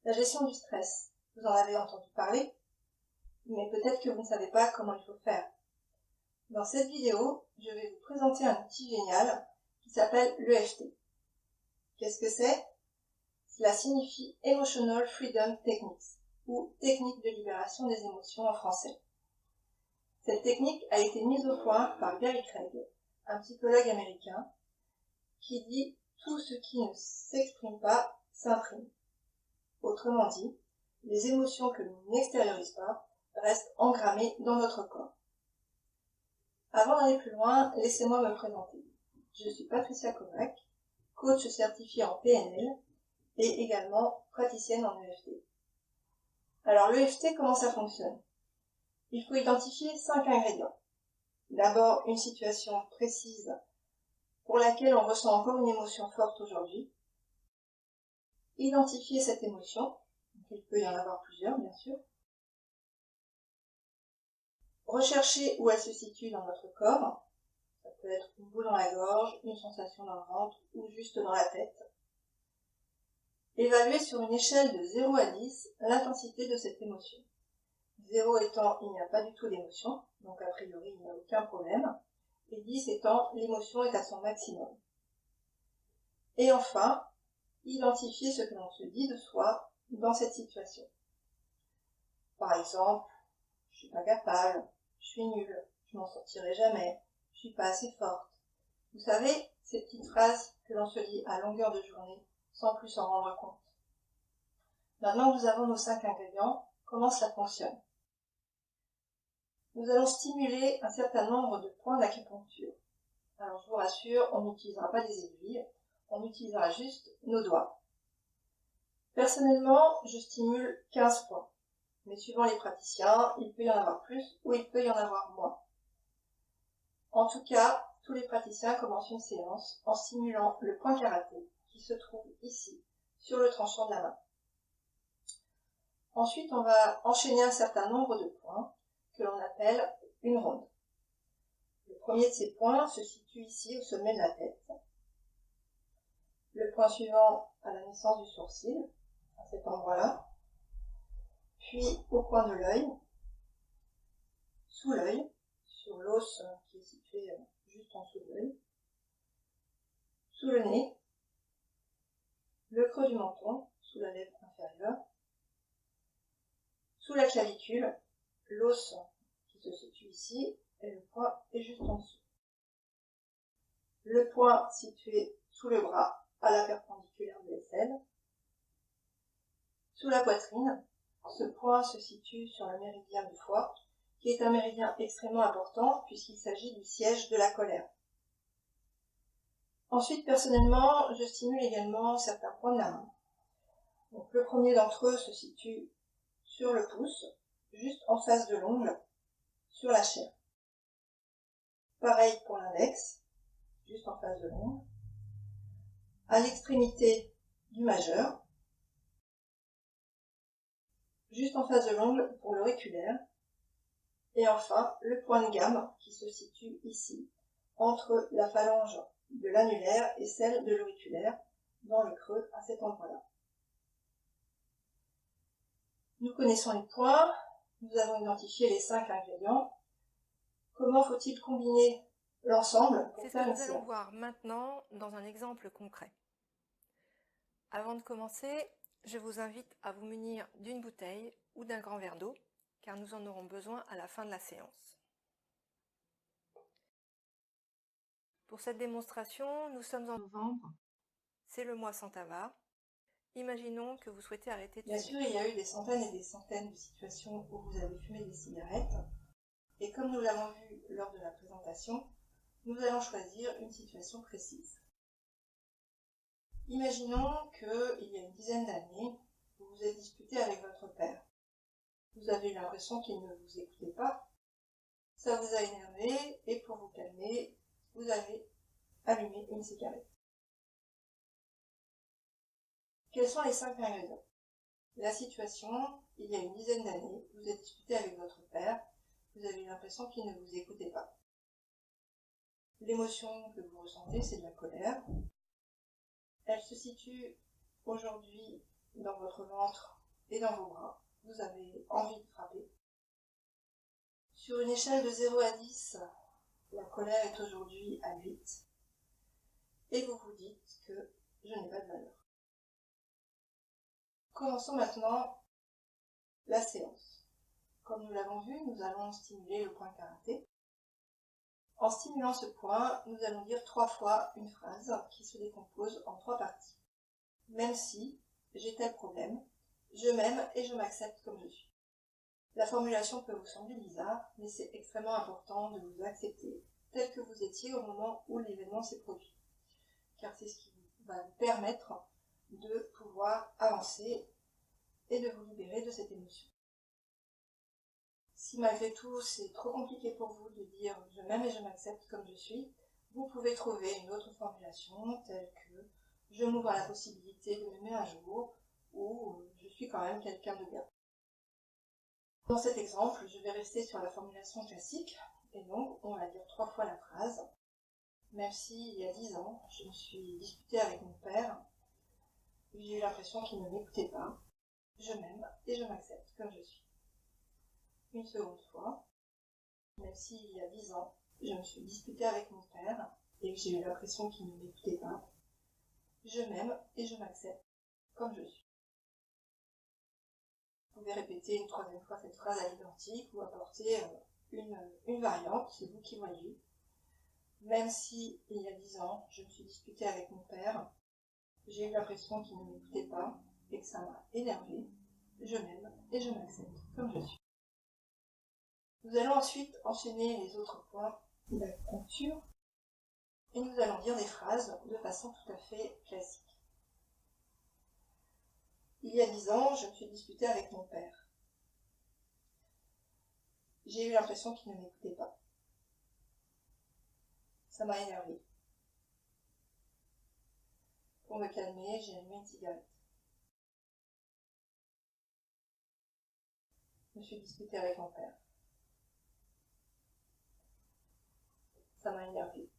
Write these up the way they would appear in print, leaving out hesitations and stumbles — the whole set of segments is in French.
La gestion du stress, vous en avez entendu parler, mais peut-être que vous ne savez pas comment il faut faire. Dans cette vidéo, je vais vous présenter un outil génial qui s'appelle l'EFT. Qu'est-ce que c'est? Cela signifie Emotional Freedom Techniques, ou technique de libération des émotions en français. Cette technique a été mise au point par Gary Craig, un psychologue américain, qui dit « tout ce qui ne s'exprime pas s'imprime ». Autrement dit, les émotions que l'on n'extériorise pas restent engrammées dans notre corps. Avant d'aller plus loin, laissez-moi me présenter. Je suis Patricia Kovac, coach certifiée en PNL et également praticienne en EFT. Alors l'EFT, comment ça fonctionne? Il faut identifier 5 ingrédients. D'abord, une situation précise pour laquelle on ressent encore une émotion forte aujourd'hui. Identifier cette émotion, il peut y en avoir plusieurs bien sûr. Rechercher où elle se situe dans notre corps, ça peut être une boule dans la gorge, une sensation dans le ventre ou juste dans la tête. Évaluer sur une échelle de 0 à 10 l'intensité de cette émotion. 0 étant il n'y a pas du tout d'émotion, donc a priori il n'y a aucun problème, et 10 étant l'émotion est à son maximum. Et enfin, identifier ce que l'on se dit de soi dans cette situation. Par exemple, je suis pas capable, je suis nulle, je m'en sortirai jamais, je suis pas assez forte. Vous savez, ces petites phrases que l'on se dit à longueur de journée sans plus s'en rendre compte. Maintenant que nous avons nos 5 ingrédients, comment cela fonctionne? Nous allons stimuler un certain nombre de points d'acupuncture. Alors je vous rassure, on n'utilisera pas des aiguilles, on utilisera juste nos doigts. Personnellement, je stimule 15 points, mais suivant les praticiens, il peut y en avoir plus ou il peut y en avoir moins. En tout cas, tous les praticiens commencent une séance en stimulant le point karaté qui se trouve ici, sur le tranchant de la main. Ensuite, on va enchaîner un certain nombre de points que l'on appelle une ronde. Le premier de ces points se situe ici au sommet de la tête. Le point suivant à la naissance du sourcil, à cet endroit-là. Puis au coin de l'œil, sous l'œil, sur l'os qui est situé juste en dessous de l'œil, sous le nez, le creux du menton, sous la lèvre inférieure, sous la clavicule, l'os qui se situe ici, et le point est juste en dessous. Le point situé sous le bras, à la perpendiculaire de l'aisselle. Sous la poitrine, ce point se situe sur le méridien du foie, qui est un méridien extrêmement important puisqu'il s'agit du siège de la colère. Ensuite, personnellement, je stimule également certains points de la main. Donc, le premier d'entre eux se situe sur le pouce, juste en face de l'ongle, sur la chair. Pareil pour l'index, juste en face de l'ongle. À l'extrémité du majeur, juste en face de l'ongle pour l'auriculaire. Et enfin, le point de gamme qui se situe ici, entre la phalange de l'annulaire et celle de l'auriculaire, dans le creux à cet endroit-là. Nous connaissons les points, nous avons identifié les 5 ingrédients. Comment faut-il combiner l'ensemble pour faire une séance? C'est ce que nous allons voir maintenant dans un exemple concret. Avant de commencer, je vous invite à vous munir d'une bouteille ou d'un grand verre d'eau, car nous en aurons besoin à la fin de la séance. Pour cette démonstration, nous sommes en novembre, c'est le mois sans tabac. Imaginons que vous souhaitez arrêter de fumer. Bien sûr, il y a eu des centaines et des centaines de situations où vous avez fumé des cigarettes, et comme nous l'avons vu lors de la présentation, nous allons choisir une situation précise. Imaginons qu'il y a une dizaine d'années, vous vous êtes disputé avec votre père. Vous avez eu l'impression qu'il ne vous écoutait pas, ça vous a énervé, et pour vous calmer, vous avez allumé une cigarette. Quels sont les 5 ingrédients? La situation, il y a une dizaine d'années, vous êtes disputé avec votre père, vous avez eu l'impression qu'il ne vous écoutait pas. L'émotion que vous ressentez, c'est de la colère. Elle se situe aujourd'hui dans votre ventre et dans vos bras, vous avez envie de frapper. Sur une échelle de 0 à 10, la colère est aujourd'hui à 8, et vous vous dites que je n'ai pas de valeur. Commençons maintenant la séance. Comme nous l'avons vu, nous allons stimuler le point karaté. En stimulant ce point, nous allons dire 3 fois une phrase qui se décompose en 3 parties. Même si j'ai tel problème, je m'aime et je m'accepte comme je suis. La formulation peut vous sembler bizarre, mais c'est extrêmement important de vous accepter tel que vous étiez au moment où l'événement s'est produit. Car c'est ce qui va vous permettre de pouvoir avancer et de vous libérer de cette émotion. Si malgré tout c'est trop compliqué pour vous de dire je m'aime et je m'accepte comme je suis, vous pouvez trouver une autre formulation telle que je m'ouvre à la possibilité de m'aimer un jour ou je suis quand même quelqu'un de bien. Dans cet exemple, je vais rester sur la formulation classique et donc on va dire 3 fois la phrase. Même si il y a 10 ans, je me suis disputée avec mon père, j'ai eu l'impression qu'il ne m'écoutait pas, je m'aime et je m'accepte comme je suis. Une seconde fois, même si il y a 10 ans, je me suis disputée avec mon père et que j'ai eu l'impression qu'il ne m'écoutait pas, je m'aime et je m'accepte comme je suis. Vous pouvez répéter une 3e fois cette phrase à l'identique ou apporter une variante, c'est vous qui voyez. Même si il y a 10 ans, je me suis disputée avec mon père, j'ai eu l'impression qu'il ne m'écoutait pas et que ça m'a énervée, je m'aime et je m'accepte comme je suis. Nous allons ensuite enchaîner les autres points de la structure et nous allons dire des phrases de façon tout à fait classique. Il y a 10 ans, je me suis disputée avec mon père. J'ai eu l'impression qu'il ne m'écoutait pas. Ça m'a énervée. Pour me calmer, j'ai allumé une cigarette. Je me suis disputée avec mon père. Ça m'a énervée.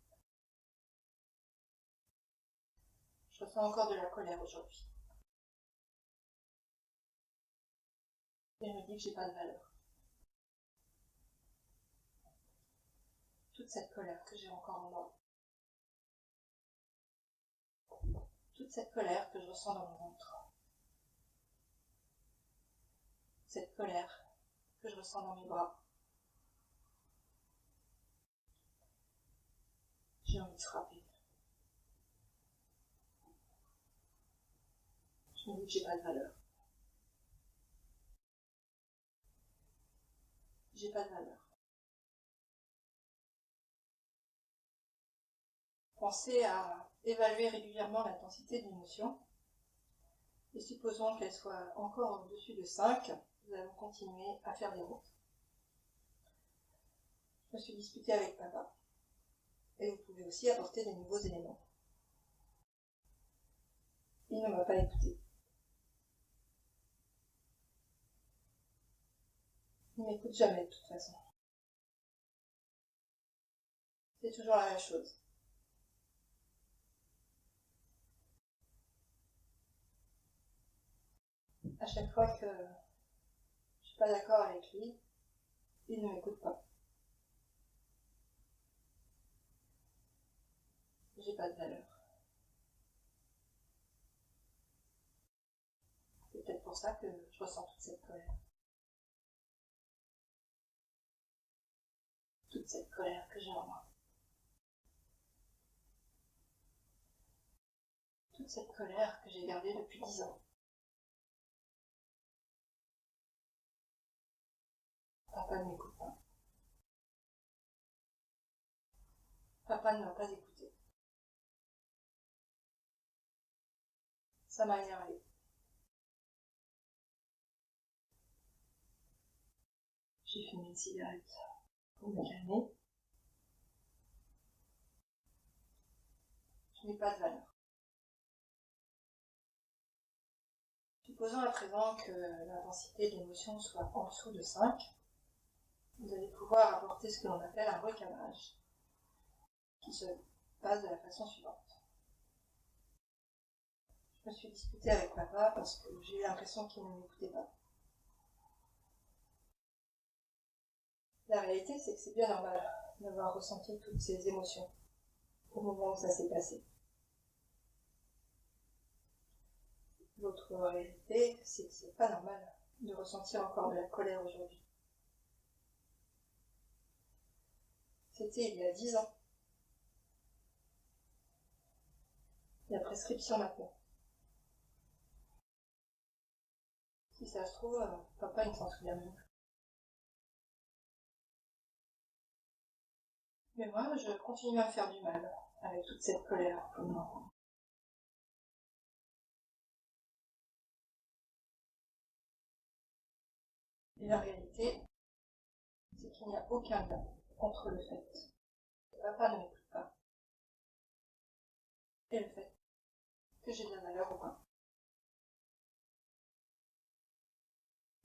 Je ressens encore de la colère aujourd'hui. Et je me dis que j'ai pas de valeur. Toute cette colère que j'ai encore en moi. Toute cette colère que je ressens dans mon ventre. Cette colère que je ressens dans mes bras. J'ai envie de frapper. Je me dis que j'ai pas de valeur. J'ai pas de valeur. Pensez à évaluer régulièrement l'intensité de l'émotion. Et supposons qu'elle soit encore au-dessus de 5, nous allons continuer à faire des routes. Je me suis disputée avec papa. Et vous pouvez aussi apporter des nouveaux éléments. Il ne m'a pas écouté. Il ne m'écoute jamais de toute façon. C'est toujours la même chose. À chaque fois que je suis pas d'accord avec lui, il ne m'écoute pas. J'ai pas de valeur. C'est peut-être pour ça que je ressens toute cette colère. Toute cette colère que j'ai en moi. Toute cette colère que j'ai gardée depuis 10 ans. Papa ne m'écoute pas. Papa ne m'a pas écouté. Ça m'a énervé. J'ai fumé une cigarette pour me calmer. Je n'ai pas de valeur. Supposons à présent que l'intensité de l'émotion soit en dessous de 5, vous allez pouvoir apporter ce que l'on appelle un recadrage, qui se passe de la façon suivante. me suis disputée avec papa parce que j'ai eu l'impression qu'il ne m'écoutait pas. La réalité, c'est que c'est bien normal d'avoir ressenti toutes ces émotions au moment où ça s'est passé. L'autre réalité, c'est que c'est pas normal de ressentir encore de la colère aujourd'hui. C'était il y a 10 ans. Il y a prescription maintenant. Si ça se trouve, papa il ne s'en souvient même plus. Mais moi, je continue à me faire du mal avec toute cette colère pour moi. Et la réalité, c'est qu'il n'y a aucun lien entre le fait que papa ne m'écoute pas et le fait que j'ai de la valeur ou pas.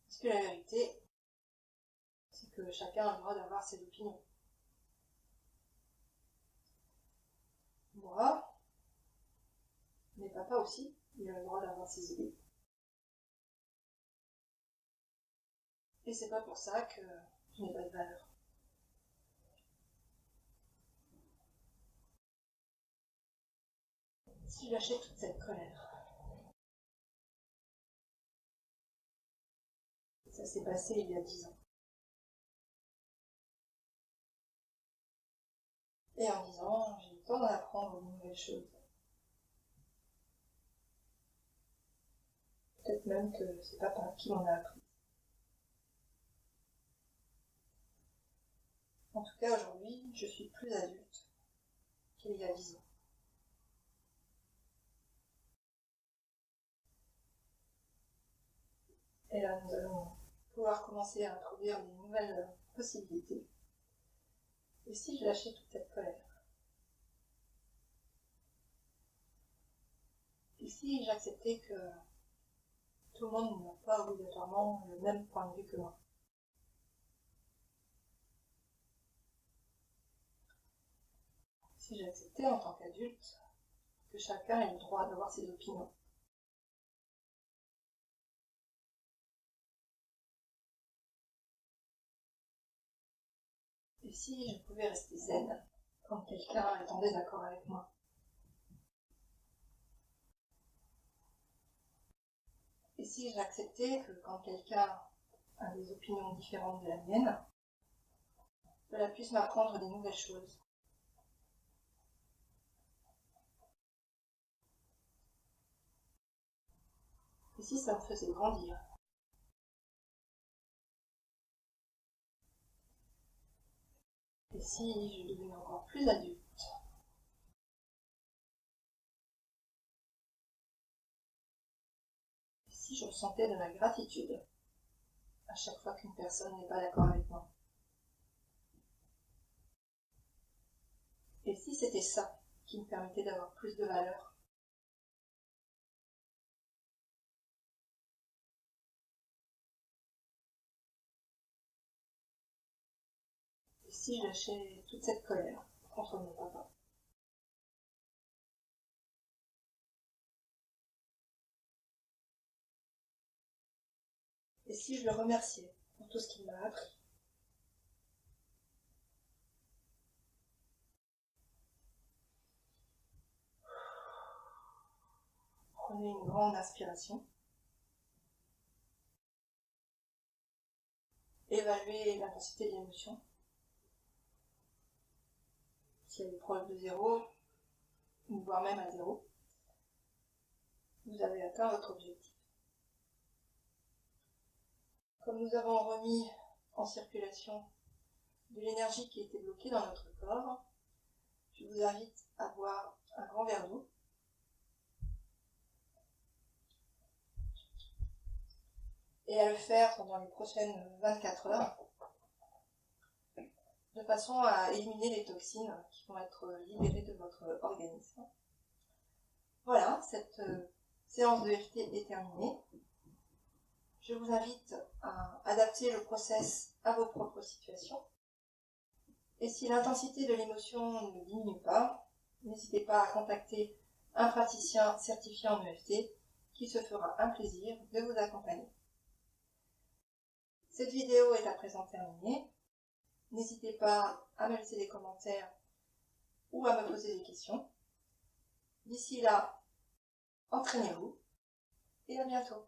Parce que la vérité, c'est que chacun a le droit d'avoir ses opinions. Moi, mais papa aussi, il a le droit d'avoir ses idées. Et c'est pas pour ça que je n'ai pas de valeur. Si je lâchais toute cette colère, ça s'est passé il y a 10 ans. Et en 10 ans, j'ai eu le temps d'apprendre de nouvelles choses. Peut-être même que c'est papa qui m'en a appris. En tout cas, aujourd'hui, je suis plus adulte qu'il y a 10 ans. Et là, nous allons pouvoir commencer à introduire des nouvelles possibilités. Et si je lâchais toute cette colère? Et si j'acceptais que tout le monde n'a pas obligatoirement le même point de vue que moi? Si j'acceptais en tant qu'adulte que chacun ait le droit d'avoir ses opinions? Et si je pouvais rester zen quand quelqu'un est en désaccord avec moi? Et si j'acceptais que quand quelqu'un a des opinions différentes de la mienne, cela puisse m'apprendre des nouvelles choses? Et si ça me faisait grandir? Et si je devenais encore plus adulte? Et si je ressentais de la gratitude à chaque fois qu'une personne n'est pas d'accord avec moi? Et si c'était ça qui me permettait d'avoir plus de valeur? Et si je lâchais toute cette colère contre mon papa? Et si je le remerciais pour tout ce qu'il m'a appris? Prenez une grande inspiration. Évaluez l'intensité de l'émotion. Si elle est proche de 0, voire même à 0, vous avez atteint votre objectif. Comme nous avons remis en circulation de l'énergie qui était bloquée dans notre corps, je vous invite à boire un grand verre d'eau et à le faire pendant les prochaines 24 heures de façon à éliminer les toxines qui vont être libérées de votre organisme. Voilà, cette séance de FT est terminée. Je vous invite à adapter le process à vos propres situations. Et si l'intensité de l'émotion ne diminue pas, n'hésitez pas à contacter un praticien certifié en EFT qui se fera un plaisir de vous accompagner. Cette vidéo est à présent terminée. N'hésitez pas à me laisser des commentaires ou à me poser des questions. D'ici là, entraînez-vous et à bientôt.